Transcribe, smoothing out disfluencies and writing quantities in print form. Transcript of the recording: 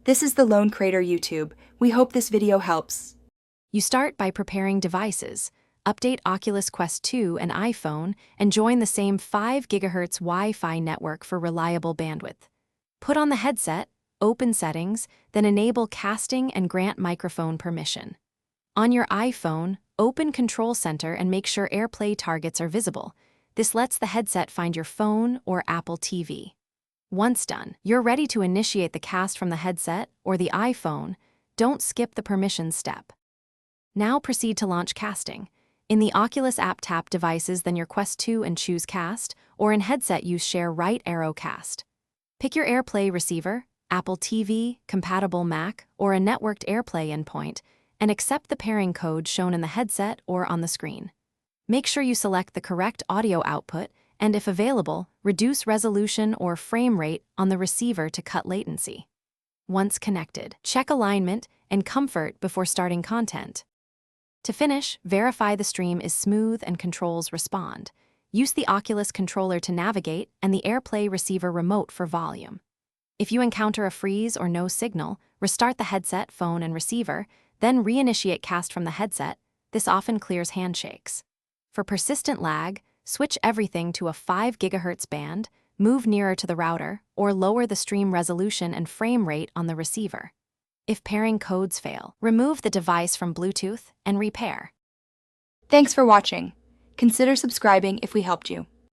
This is the Lone Crater YouTube. We hope this video helps. You start by preparing devices. Update Oculus Quest 2 and iPhone and join the same 5 GHz Wi-Fi network for reliable bandwidth. Put on the headset, open settings, then enable casting and grant microphone permission. On your iPhone, open Control Center and make sure AirPlay targets are visible. This lets the headset find your phone or Apple TV. Once done, you're ready to initiate the cast from the headset or the iPhone. Don't skip the permissions step. Now proceed to launch casting. In the Oculus app, tap Devices, then your Quest 2 and choose Cast, or in headset use Share right arrow cast. Pick your AirPlay receiver, Apple TV, compatible Mac, or a networked AirPlay endpoint, and accept the pairing code shown in the headset or on the screen. Make sure you select the correct audio output and, if available, reduce resolution or frame rate on the receiver to cut latency. Once connected, check alignment and comfort before starting content. To finish, verify the stream is smooth and controls respond. Use the Oculus controller to navigate and the AirPlay receiver remote for volume. If you encounter a freeze or no signal, restart the headset, phone, and receiver, then reinitiate cast from the headset. This often clears handshakes. For persistent lag, switch everything to a 5 GHz band, move nearer to the router, or lower the stream resolution and frame rate on the receiver. If pairing codes fail, remove the device from Bluetooth and repair. Thanks for watching. Consider subscribing if we helped you.